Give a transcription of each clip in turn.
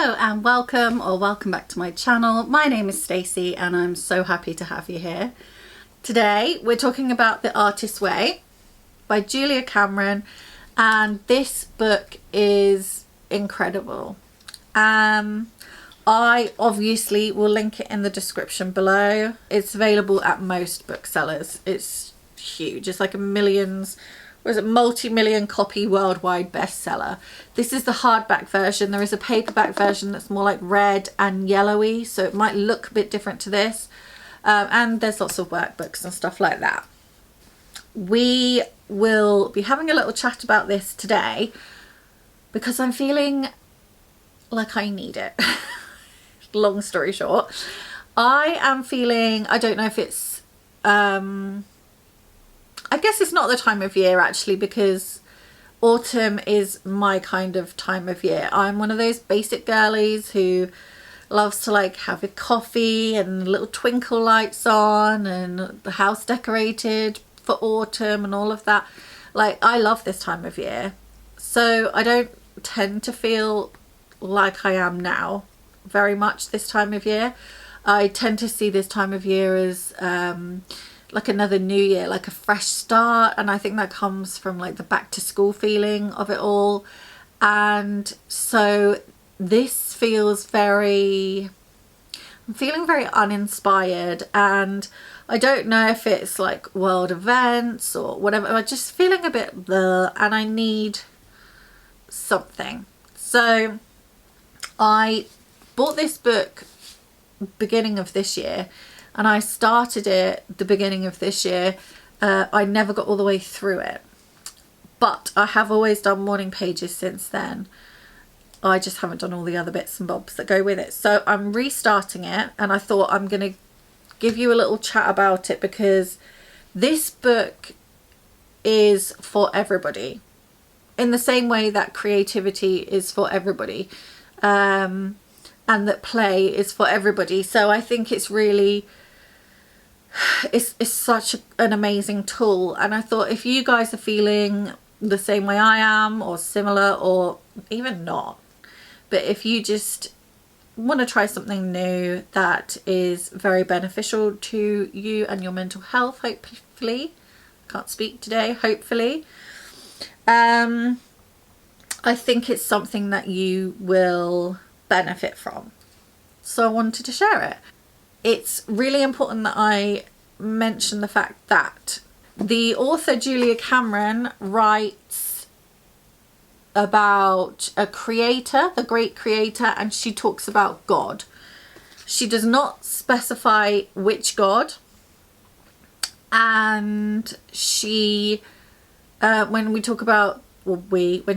Hello and welcome back to my channel. My name is Stacey and I'm so happy to have you here. Today we're talking about The Artist's Way by Julia Cameron, and this book is incredible. I obviously will link it in the description below. It's available at most booksellers. It's huge. It's like multi-million copy worldwide bestseller. This is the hardback version. There is a paperback version that's more like red and yellowy, so it might look a bit different to this. And there's lots of workbooks and stuff like that. We will be having a little chat about this today because I'm feeling like I need it. Long story short, I am feeling, I don't know if it's I guess it's not the time of year actually, because autumn is my kind of time of year. I'm one of those basic girlies who loves to like have a coffee and little twinkle lights on and the house decorated for autumn and all of that. Like, I love this time of year. So I don't tend to feel like I am now very much this time of year. I tend to see this time of year as like another new year, like a fresh start, and I think that comes from like the back to school feeling of it all. And so this feels I'm feeling very uninspired, and I don't know if it's like world events or whatever. I'm just feeling a bit bleh, and I need something. So I bought this book beginning of this year, and I started it the beginning of this year. I never got all the way through it, but I have always done morning pages since then. I just haven't done all the other bits and bobs that go with it. So I'm restarting it, and I thought I'm going to give you a little chat about it because this book is for everybody in the same way that creativity is for everybody, and that play is for everybody. So I think it's really, it's such an amazing tool. And I thought if you guys are feeling the same way I am, or similar, or even not, but if you just want to try something new that is very beneficial to you and your mental health, hopefully, can't speak today, hopefully, I think it's something that you will benefit from. So I wanted to share it. It's really important that I mention the fact that the author Julia Cameron writes about a creator, the great creator, and she talks about God. She does not specify which God, and she when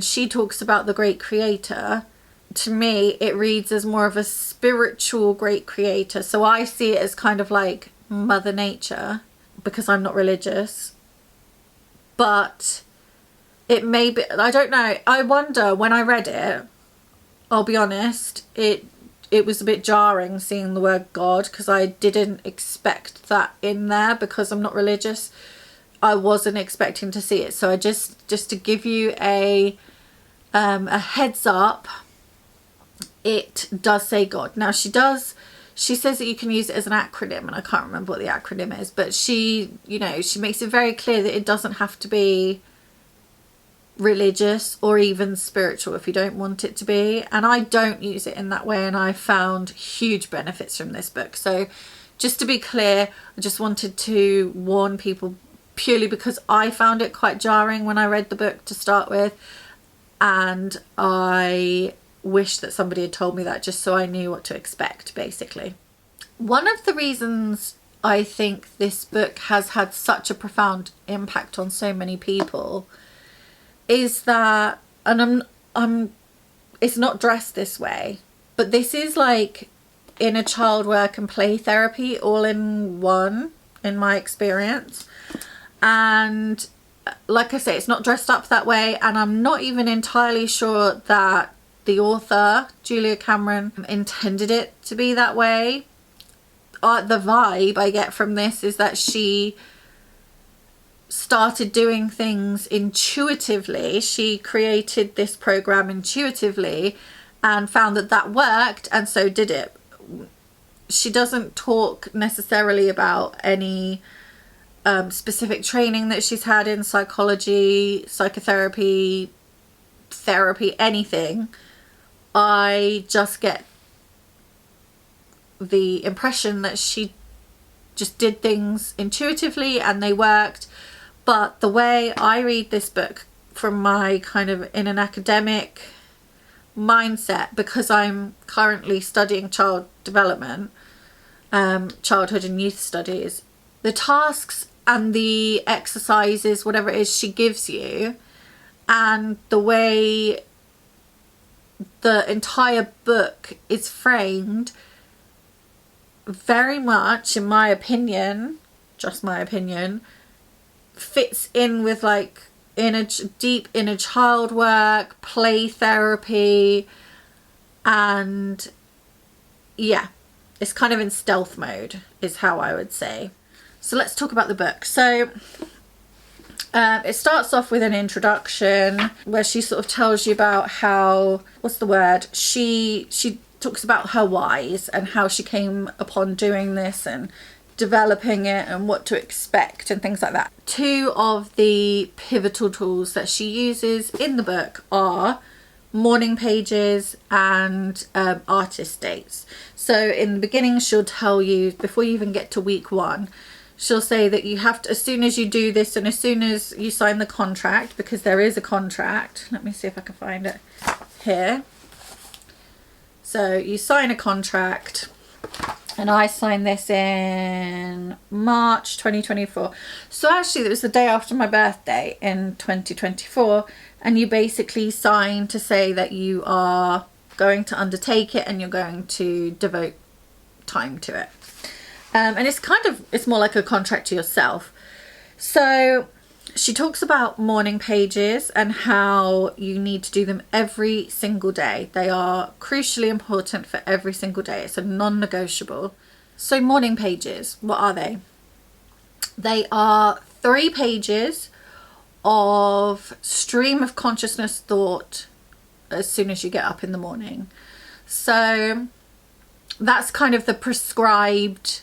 she talks about the great creator, to me it reads as more of a spiritual great creator. So I see it as kind of like Mother Nature, because I'm not religious, but it may be, I don't know. I wonder, when I read it, I'll be honest, it was a bit jarring seeing the word God, because I didn't expect that in there because I'm not religious. I wasn't expecting to see it. So I just to give you a heads up, it does say God. Now she says that you can use it as an acronym, and I can't remember what the acronym is, but she makes it very clear that it doesn't have to be religious or even spiritual if you don't want it to be. And I don't use it in that way, and I found huge benefits from this book. So just to be clear, I just wanted to warn people, purely because I found it quite jarring when I read the book to start with, and I wish that somebody had told me that, just so I knew what to expect, basically. One of the reasons I think this book has had such a profound impact on so many people is that, and it's not dressed this way, but this is like inner child work and play therapy all in one, in my experience. And like I say, it's not dressed up that way, and I'm not even entirely sure that the author, Julia Cameron, intended it to be that way. The vibe I get from this is that she started doing things intuitively. She created this program intuitively, and found that that worked, and so did it. She doesn't talk necessarily about any specific training that she's had in psychology, psychotherapy, therapy, anything. I just get the impression that she just did things intuitively and they worked. But the way I read this book from my kind of in an academic mindset, because I'm currently studying child development, childhood and youth studies, the tasks and the exercises, whatever it is she gives you, and the way the entire book is framed, very much, in my opinion, just my opinion, fits in with like deep inner child work, play therapy, and yeah, it's kind of in stealth mode is how I would say. So let's talk about the book. So it starts off with an introduction where she sort of tells you about how, what's the word, she talks about her whys and how she came upon doing this and developing it and what to expect and things like that. Two of the pivotal tools that she uses in the book are morning pages and artist dates. So in the beginning, she'll tell you, before you even get to week 1, she'll say that you have to, as soon as you do this and as soon as you sign the contract, because there is a contract, let me see if I can find it here. So you sign a contract, and I signed this in March 2024. So actually it was the day after my birthday in 2024, and you basically sign to say that you are going to undertake it and you're going to devote time to it. And it's more like a contract to yourself. So she talks about morning pages and how you need to do them every single day. They are crucially important for every single day. It's a non-negotiable. So morning pages, what are they? They are 3 pages of stream of consciousness thought as soon as you get up in the morning. So that's kind of the prescribed,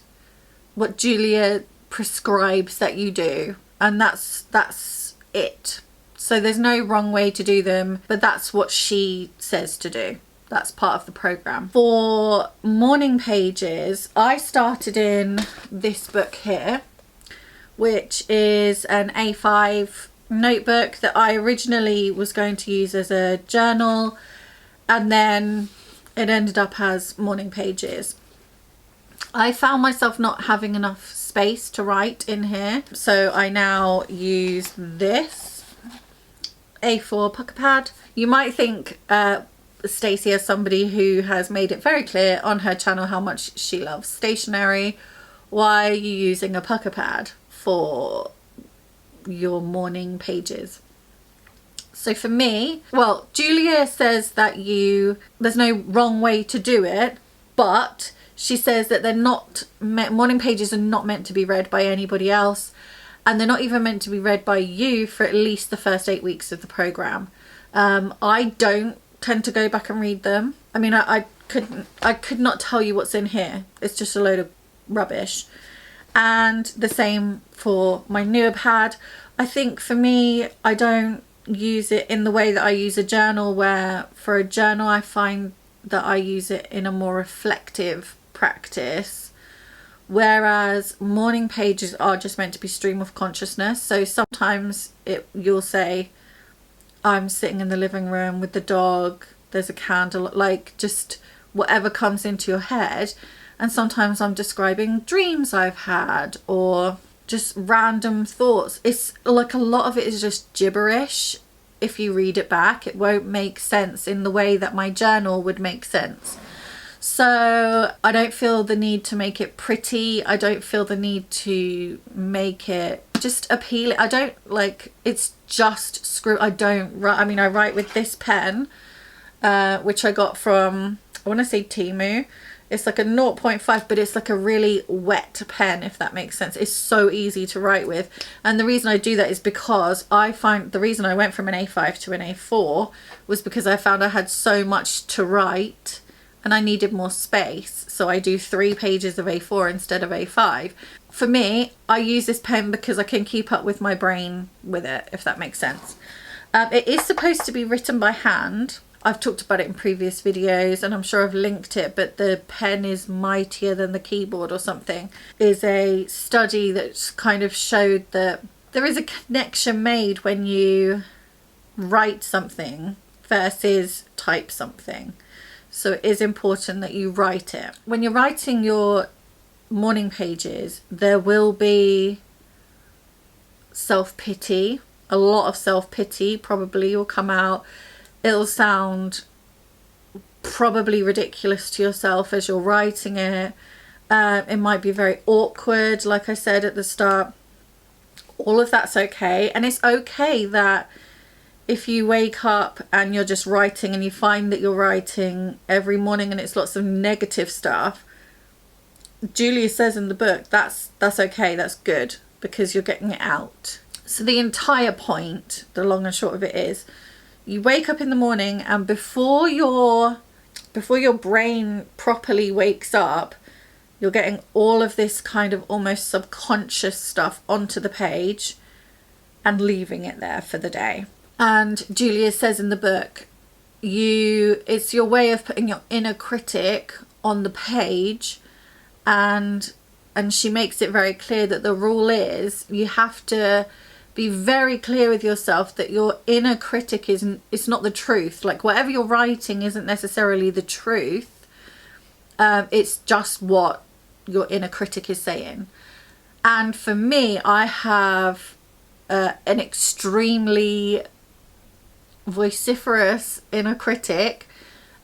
what Julia prescribes that you do, and that's it. So there's no wrong way to do them, but that's what she says to do. That's part of the program. For morning pages, I started in this book here, which is an A5 notebook that I originally was going to use as a journal, and then it ended up as morning pages. I found myself not having enough space to write in here, so I now use this A4 pucker pad. You might think Stacey as somebody who has made it very clear on her channel how much she loves stationery. Why are you using a pucker pad for your morning pages? So for me, well, Julia says that there's no wrong way to do it, but she says that morning pages are not meant to be read by anybody else, and they're not even meant to be read by you for at least the first 8 weeks of the program. I don't tend to go back and read them. I mean, I could not tell you what's in here. It's just a load of rubbish. And the same for my newer pad. I think for me, I don't use it in the way that I use a journal, where for a journal I find that I use it in a more reflective practice, whereas morning pages are just meant to be stream of consciousness. So sometimes you'll say, I'm sitting in the living room with the dog, there's a candle, like just whatever comes into your head. And sometimes I'm describing dreams I've had or just random thoughts. It's like a lot of it is just gibberish. If you read it back, it won't make sense in the way that my journal would make sense. So I don't feel the need to make it pretty. I don't feel the need to make it just appealing. I don't like, it's just screw. I don't write. I mean, I write with this pen, which I got from, I want to say Temu. It's like a 0.5, but it's like a really wet pen, if that makes sense. It's so easy to write with. And the reason I do that is because I find the reason I went from an A5 to an A4 was because I found I had so much to write and I needed more space. So I do 3 pages of A4 instead of A5. For me, I use this pen because I can keep up with my brain with it, if that makes sense. It is supposed to be written by hand. I've talked about it in previous videos and I'm sure I've linked it, but the pen is mightier than the keyboard or something is a study that's kind of showed that there is a connection made when you write something versus type something. So it is important that you write it. When you're writing your morning pages, there will be self-pity, a lot of self-pity probably will come out. It'll sound probably ridiculous to yourself as you're writing it. It might be very awkward, like I said at the start. All of that's okay. And it's okay that if you wake up and you're just writing and you find that you're writing every morning and it's lots of negative stuff, Julia says in the book, that's okay, that's good, because you're getting it out. So the entire point, the long and short of it is, you wake up in the morning and before your brain properly wakes up, you're getting all of this kind of almost subconscious stuff onto the page and leaving it there for the day. And Julia says in the book, it's your way of putting your inner critic on the page, and she makes it very clear that the rule is you have to be very clear with yourself that your inner critic it's not the truth. Like whatever you're writing isn't necessarily the truth. It's just what your inner critic is saying. And for me, I have an extremely vociferous inner critic.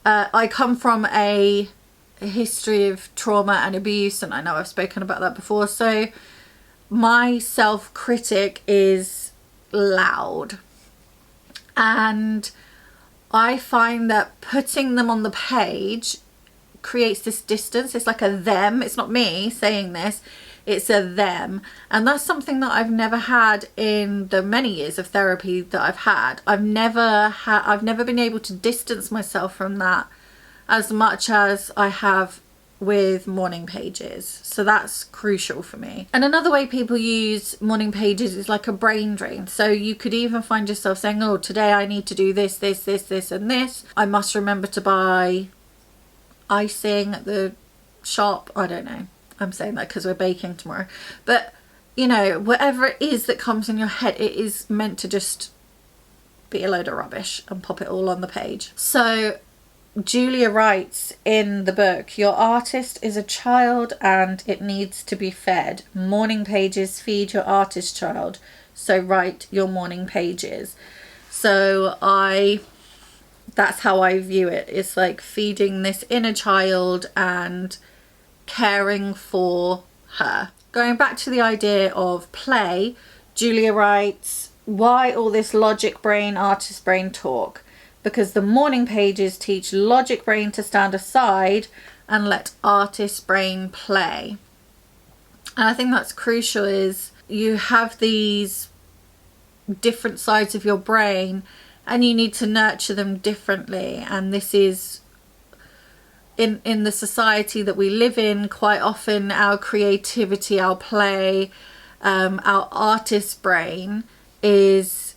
I come from a history of trauma and abuse, and I know I've spoken about that before, so my self-critic is loud, and I find that putting them on the page creates this distance. It's like a them. It's not me saying this, it's a them. And that's something that I've never had in the many years of therapy that I've had. I've never been able to distance myself from that as much as I have with morning pages. So that's crucial for me. And another way people use morning pages is like a brain drain. So you could even find yourself saying, oh, today I need to do this and this. I must remember to buy icing at the shop. I don't know. I'm saying that because we're baking tomorrow. But, you know, whatever it is that comes in your head, it is meant to just be a load of rubbish and pop it all on the page. So Julia writes in the book, your artist is a child and it needs to be fed. Morning pages feed your artist child. So write your morning pages. So that's how I view it. It's like feeding this inner child and caring for her. Going back to the idea of play, Julia writes, why all this logic brain, artist brain talk? Because the morning pages teach logic brain to stand aside and let artist brain play. And I think that's crucial, is you have these different sides of your brain and you need to nurture them differently. And this is in the society that we live in, quite often our creativity, our play, our artist brain is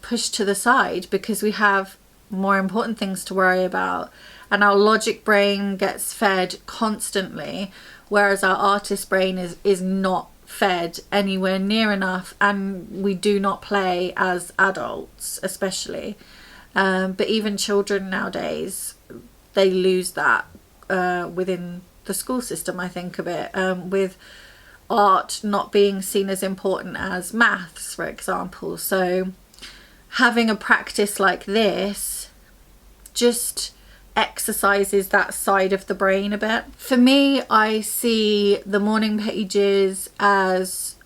pushed to the side because we have more important things to worry about, and our logic brain gets fed constantly, whereas our artist brain is not fed anywhere near enough, and we do not play as adults especially, but even children nowadays, they lose that within the school system, I think, a bit, with art not being seen as important as maths, for example. So having a practice like this just exercises that side of the brain a bit. For me, I see the morning pages as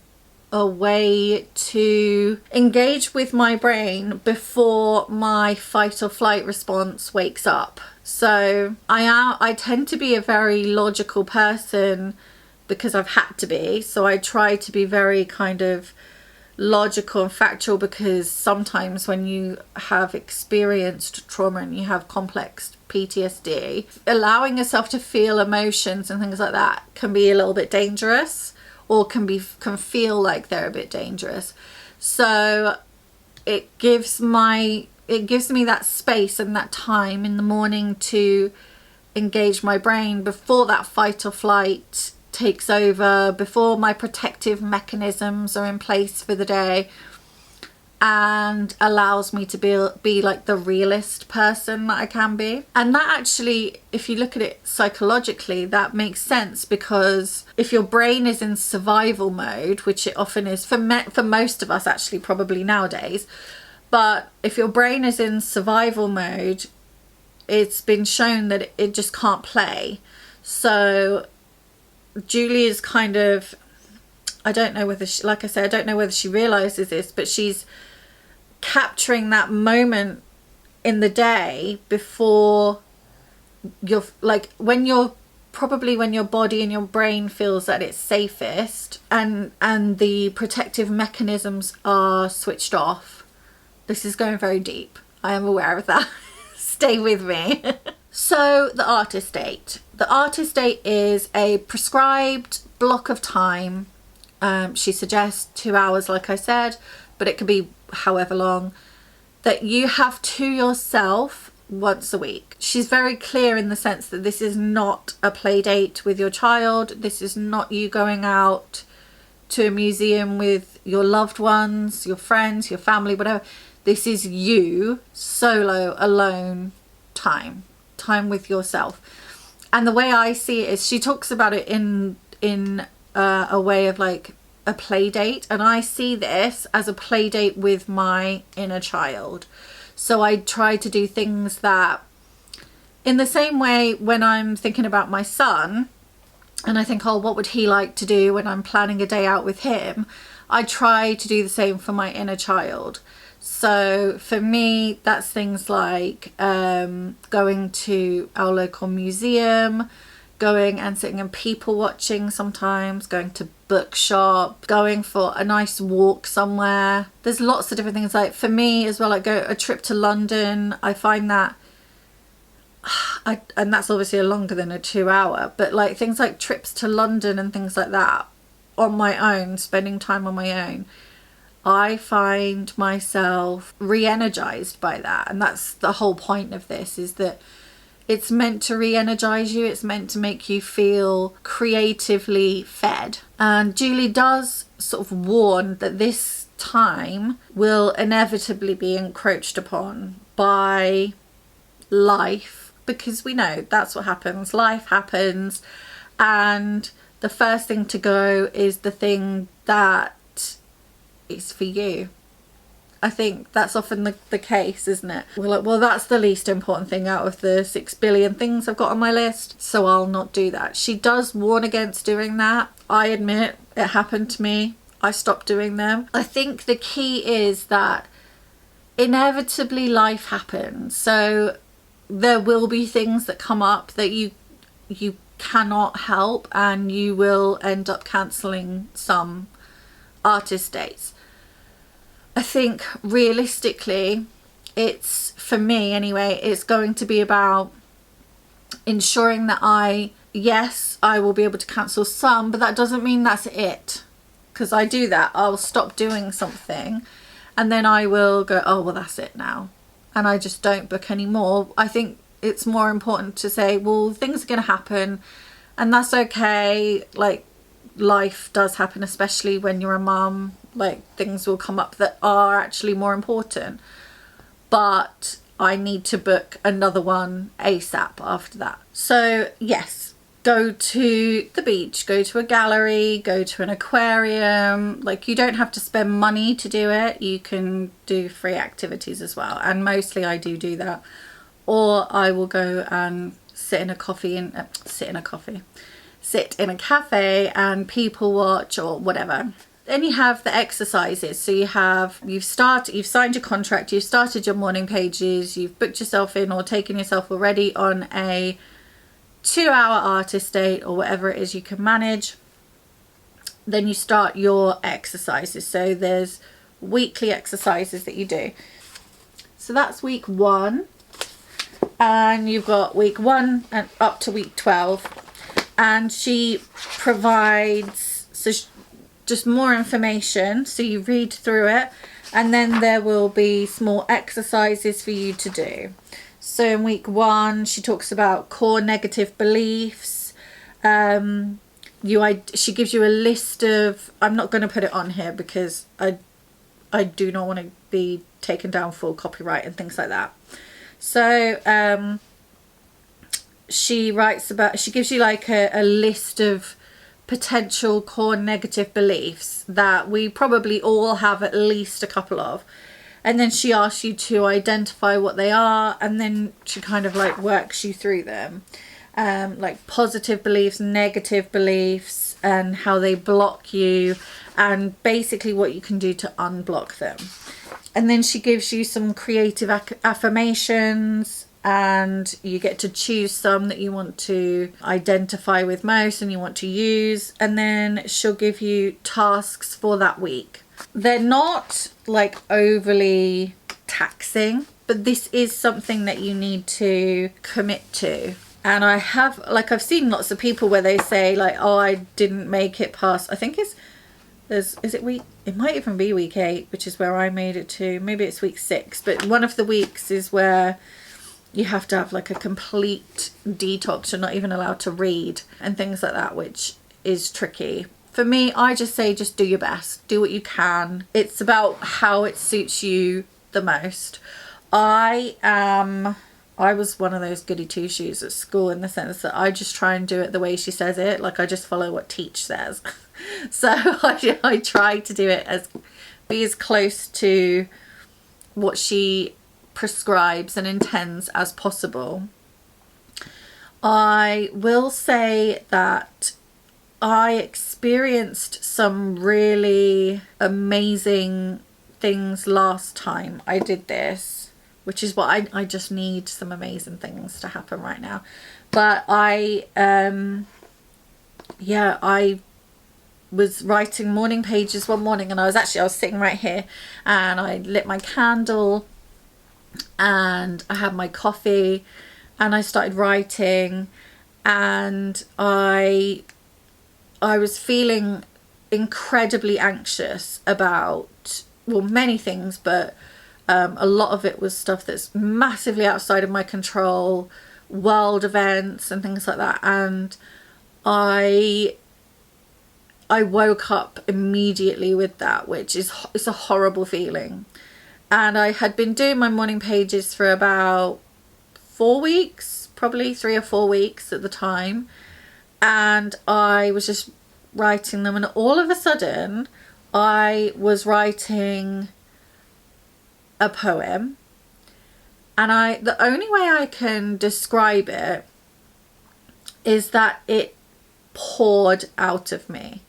a way to engage with my brain before my fight or flight response wakes up. So I tend to be a very logical person because I've had to be. So I try to be very kind of logical and factual, because sometimes when you have experienced trauma and you have complex PTSD, allowing yourself to feel emotions and things like that can be a little bit dangerous, or can feel like they're a bit dangerous. So it gives me that space and that time in the morning to engage my brain before that fight or flight takes over, before my protective mechanisms are in place for the day, and allows me to be like the realist person that I can be. And that actually, if you look at it psychologically, that makes sense, because if your brain is in survival mode, which it often is for most of us actually, probably nowadays, but if your brain is in survival mode, it's been shown that it just can't play. So Julie is kind of, I don't know whether she, like I said, I don't know whether she realizes this, but she's capturing that moment in the day before you're like, when your body and your brain feels that it's safest, and the protective mechanisms are switched off. This is going very deep, I am aware of that. Stay with me. So the artist date. The artist date is a prescribed block of time. She suggests 2 hours, like I said, but it could be however long, that you have to yourself once a week. She's very clear in the sense that this is not a play date with your child. This is not you going out to a museum with your loved ones, your friends, your family, whatever. This is you solo, alone time with yourself. And the way I see it is, she talks about it in a way of like a play date, and I see this as a play date with my inner child. So I try to do things that, in the same way when I'm thinking about my son and I think, oh, what would he like to do when I'm planning a day out with him, I try to do the same for my inner child. So for me, that's things like going to our local museum, going and sitting and people watching sometimes, going to bookshop, going for a nice walk somewhere. There's lots of different things. Like for me as well, like a trip to London. I find that, and that's obviously longer than a 2 hour, but like things like trips to London and things like that on my own, spending time on my own, I find myself re-energized by that. And that's the whole point of this, is that it's meant to re-energize you. It's meant to make you feel creatively fed. And Julie does sort of warn that this time will inevitably be encroached upon by life, because we know that's what happens. Life happens, and the first thing to go is the thing that is for you. I think that's often the case, isn't it? We're like, well, that's the least important thing out of the 6 billion things I've got on my list, so I'll not do that. She does warn against doing that. I admit it happened to me. I stopped doing them. I think the key is that inevitably life happens. So there will be things that come up that you cannot help, and you will end up cancelling some artist dates. I think realistically, it's, for me anyway, it's going to be about ensuring that yes, I will be able to cancel some, but that doesn't mean that's it. Because I do that. I'll stop doing something and then I will go, oh, well, that's it now. And I just don't book anymore. I think it's more important to say, well, things are going to happen and that's okay. Like, life does happen, especially when you're a mum. Like, things will come up that are actually more important, but I need to book another one ASAP after that. So yes, go to the beach, go to a gallery, go to an aquarium. Like, you don't have to spend money to do it. You can do free activities as well, and mostly I do that. Or I will go and sit in a cafe and people watch or whatever. Then you have the exercises. So you've signed your contract, you've started your morning pages, you've booked yourself in or taken yourself already on a 2-hour artist date or whatever it is you can manage. Then you start your exercises. So there's weekly exercises that you do. So that's week 1. And you've got week 1 and up to week 12. And she provides just more information. So you read through it. And then there will be small exercises for you to do. So in week 1, she talks about core negative beliefs. She gives you a list of, I'm not going to put it on here because I do not want to be taken down for copyright and things like that. So she gives you like a list of potential core negative beliefs that we probably all have at least a couple of. And then she asks you to identify what they are, and then she kind of like works you through them. Like positive beliefs, negative beliefs, and how they block you, and basically what you can do to unblock them. And then she gives you some creative affirmations, and you get to choose some that you want to identify with most and you want to use. And then she'll give you tasks for that week. They're not like overly taxing, but this is something that you need to commit to. And I've seen lots of people where they say like, oh, I didn't make it past, I think it might even be week 8, which is where I made it to. Maybe it's week 6, but one of the weeks is where you have to have like a complete detox. You're not even allowed to read and things like that, which is tricky. For me, I just say, just do your best. Do what you can. It's about how it suits you the most. I was one of those goody two-shoes at school in the sense that I just try and do it the way she says it. Like I just follow what Teach says. So I try to do it be as close to what she prescribes and intends as possible. I will say that I experienced some really amazing things last time I did this, which is what I just need some amazing things to happen right now. But I was writing morning pages one morning, and I was sitting right here, and I lit my candle and I had my coffee and I started writing, and I was feeling incredibly anxious about, well, many things, but a lot of it was stuff that's massively outside of my control, world events and things like that. And I woke up immediately with that, which it's a horrible feeling. And I had been doing my morning pages for about 4 weeks, probably 3 or 4 weeks at the time. And I was just writing them, and all of a sudden I was writing a poem, and the only way I can describe it is that it poured out of me.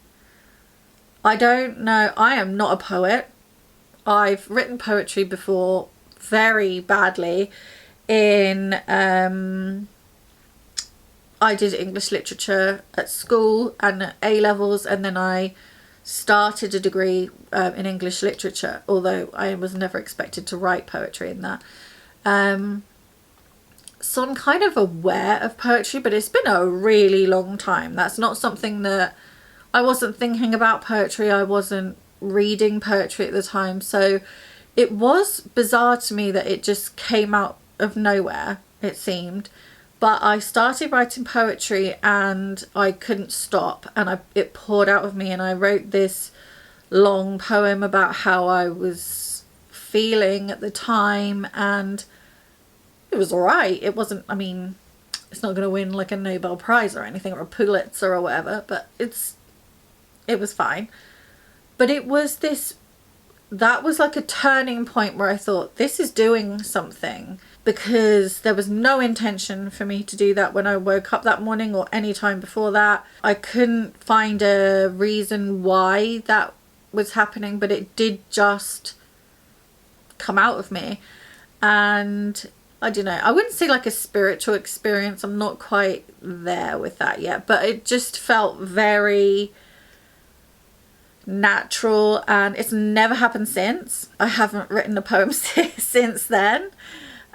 I don't know, I am not a poet. I've written poetry before very badly I did English literature at school and at A-levels, and then I started a degree in English literature, although I was never expected to write poetry in that. So I'm kind of aware of poetry, but it's been a really long time. That's not something that I wasn't thinking about poetry. I wasn't reading poetry at the time. So it was bizarre to me that it just came out of nowhere, it seemed. But I started writing poetry and I couldn't stop, and it poured out of me, and I wrote this long poem about how I was feeling at the time, and it was alright. It wasn't, I mean, it's not going to win like a Nobel Prize or anything, or a Pulitzer or whatever, but it was fine. But that was like a turning point where I thought, this is doing something, because there was no intention for me to do that when I woke up that morning or any time before that. I couldn't find a reason why that was happening, but it did just come out of me. And I don't know, I wouldn't say like a spiritual experience, I'm not quite there with that yet, but it just felt very natural, and it's never happened since. I haven't written a poem since then,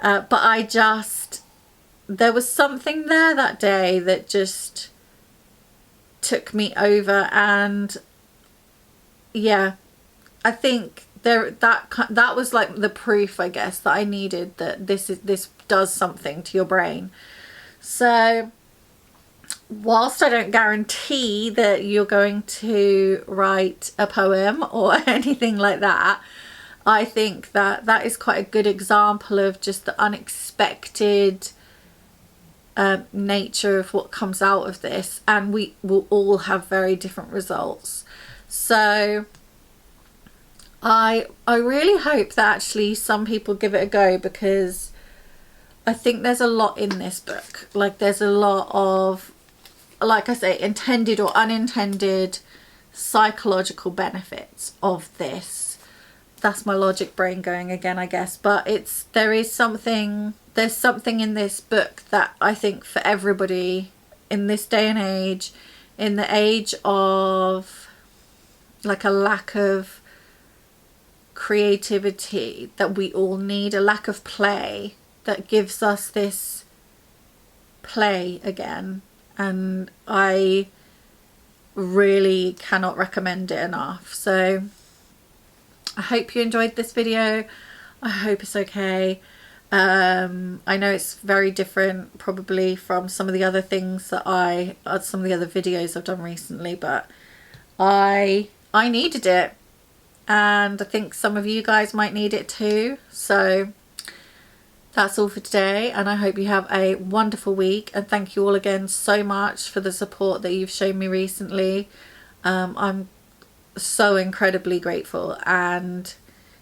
but I just, there was something there that day that just took me over. And yeah, I think that was like the proof, I guess, that I needed, that this does something to your brain. So whilst I don't guarantee that you're going to write a poem or anything like that, I think that that is quite a good example of just the unexpected nature of what comes out of this, and we will all have very different results. So I really hope that actually some people give it a go, because I think there's a lot in this book. Like, there's a lot of, like I say, intended or unintended psychological benefits of this. That's my logic brain going again, I guess. But there's something in this book that I think for everybody in this day and age, in the age of like a lack of creativity that we all need, a lack of play, that gives us this play again. And I really cannot recommend it enough. So I hope you enjoyed this video. I hope it's okay. I know it's very different probably from some of the other things that some of the other videos I've done recently, but I needed it, and I think some of you guys might need it too. So that's all for today, and I hope you have a wonderful week, and thank you all again so much for the support that you've shown me recently. I'm so incredibly grateful. And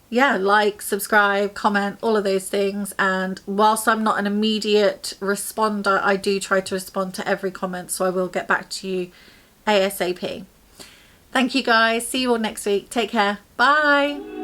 yeah, like, subscribe, comment, all of those things. And whilst I'm not an immediate responder, I do try to respond to every comment, so I will get back to you ASAP. Thank you guys. See you all next week. Take care. Bye.